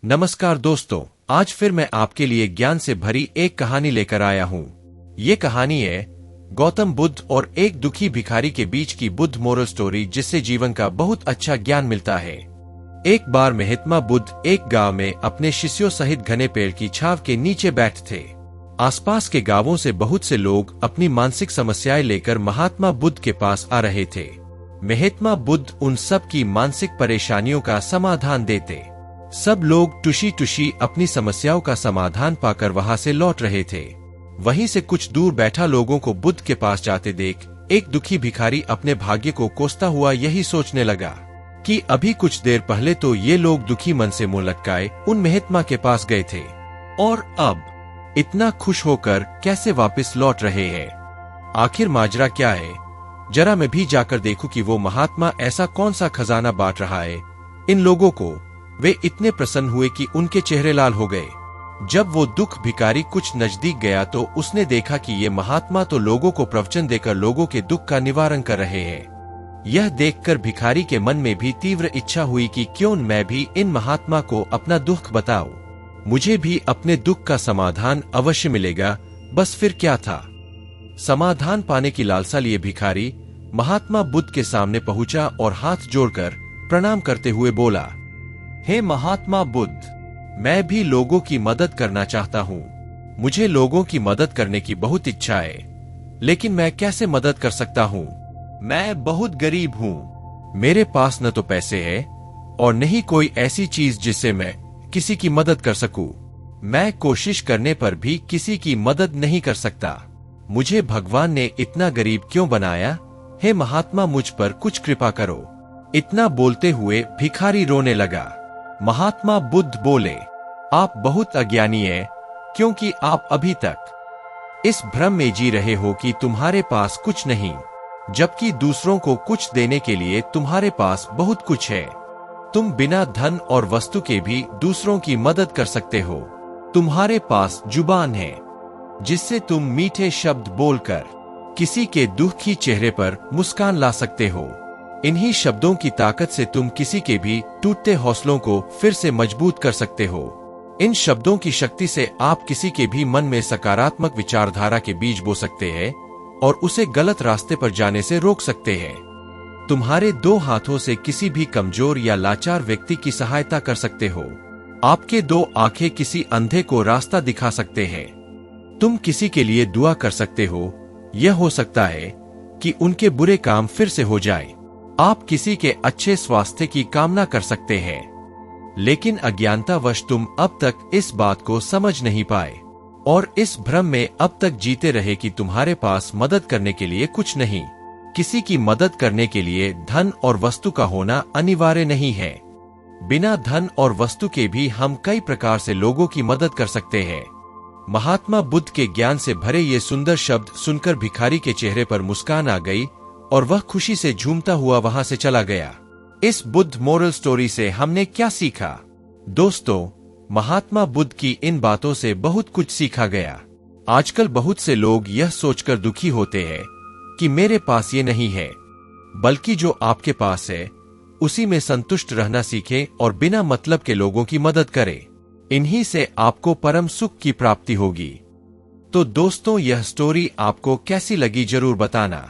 नमस्कार दोस्तों, आज फिर मैं आपके लिए ज्ञान से भरी एक कहानी लेकर आया हूँ। ये कहानी है गौतम बुद्ध और एक दुखी भिखारी के बीच की बुद्ध मोरल स्टोरी, जिससे जीवन का बहुत अच्छा ज्ञान मिलता है। एक बार महात्मा बुद्ध एक गांव में अपने शिष्यों सहित घने पेड़ की छाव के नीचे बैठे थे। आसपास के गांवों से बहुत से लोग अपनी मानसिक समस्याएं लेकर महात्मा बुद्ध के पास आ रहे थे। महात्मा बुद्ध उन सब की मानसिक परेशानियों का समाधान देते। सब लोग टुशी टुशी अपनी समस्याओं का समाधान पाकर वहां से लौट रहे थे। वहीं से कुछ दूर बैठा लोगों को बुद्ध के पास जाते देख एक दुखी भिखारी अपने भाग्य को कोसता हुआ यही सोचने लगा कि अभी कुछ देर पहले तो ये लोग दुखी मन से मुंह लटकाए उन महात्मा के पास गए थे, और अब इतना खुश होकर कैसे वापस लौट रहे हैं। आखिर माजरा क्या है? जरा मैं भी जाकर देखूं कि वो महात्मा ऐसा कौन सा खजाना बांट रहा है इन लोगों को। वे इतने प्रसन्न हुए कि उनके चेहरे लाल हो गए। जब वो दुख भिखारी कुछ नजदीक गया तो उसने देखा कि ये महात्मा तो लोगों को प्रवचन देकर लोगों के दुख का निवारण कर रहे हैं। यह देखकर भिखारी के मन में भी तीव्र इच्छा हुई कि क्यों मैं भी इन महात्मा को अपना दुख बताऊं, मुझे भी अपने दुख का समाधान अवश्य मिलेगा। बस फिर क्या था, समाधान पाने की लालसा लिए भिखारी महात्मा बुद्ध के सामने पहुंचा और हाथ जोड़कर प्रणाम करते हुए बोला, हे महात्मा बुद्ध, मैं भी लोगों की मदद करना चाहता हूँ। मुझे लोगों की मदद करने की बहुत इच्छा है, लेकिन मैं कैसे मदद कर सकता हूँ? मैं बहुत गरीब हूँ। मेरे पास न तो पैसे है और न ही कोई ऐसी चीज जिससे मैं किसी की मदद कर सकूं। मैं कोशिश करने पर भी किसी की मदद नहीं कर सकता। मुझे भगवान ने इतना गरीब क्यों बनाया? हे महात्मा, मुझ पर कुछ कृपा करो। इतना बोलते हुए भिखारी रोने लगा। महात्मा बुद्ध बोले, आप बहुत अज्ञानी हैं, क्योंकि आप अभी तक इस भ्रम में जी रहे हो कि तुम्हारे पास कुछ नहीं, जबकि दूसरों को कुछ देने के लिए तुम्हारे पास बहुत कुछ है। तुम बिना धन और वस्तु के भी दूसरों की मदद कर सकते हो। तुम्हारे पास जुबान है, जिससे तुम मीठे शब्द बोलकर किसी के दुखी चेहरे पर मुस्कान ला सकते हो। इन्हीं शब्दों की ताकत से तुम किसी के भी टूटते हौसलों को फिर से मजबूत कर सकते हो। इन शब्दों की शक्ति से आप किसी के भी मन में सकारात्मक विचारधारा के बीज बो सकते हैं और उसे गलत रास्ते पर जाने से रोक सकते हैं। तुम्हारे दो हाथों से किसी भी कमजोर या लाचार व्यक्ति की सहायता कर सकते हो। आपके दो आंखें किसी अंधे को रास्ता दिखा सकते हैं। तुम किसी के लिए दुआ कर सकते हो। यह हो सकता है कि उनके बुरे काम फिर से हो जाए। आप किसी के अच्छे स्वास्थ्य की कामना कर सकते हैं, लेकिन अज्ञानतावश तुम अब तक इस बात को समझ नहीं पाए और इस भ्रम में अब तक जीते रहे कि तुम्हारे पास मदद करने के लिए कुछ नहीं। किसी की मदद करने के लिए धन और वस्तु का होना अनिवार्य नहीं है। बिना धन और वस्तु के भी हम कई प्रकार से लोगों की मदद कर सकते हैं। महात्मा बुद्ध के ज्ञान से भरे ये सुंदर शब्द सुनकर भिखारी के चेहरे पर मुस्कान आ गई और वह खुशी से झूमता हुआ वहां से चला गया। इस बुद्ध मोरल स्टोरी से हमने क्या सीखा? दोस्तों, महात्मा बुद्ध की इन बातों से बहुत कुछ सीखा गया। आजकल बहुत से लोग यह सोचकर दुखी होते हैं कि मेरे पास ये नहीं है, बल्कि जो आपके पास है उसी में संतुष्ट रहना सीखें और बिना मतलब के लोगों की मदद करें। इन्हीं से आपको परम सुख की प्राप्ति होगी। तो दोस्तों, यह स्टोरी आपको कैसी लगी जरूर बताना।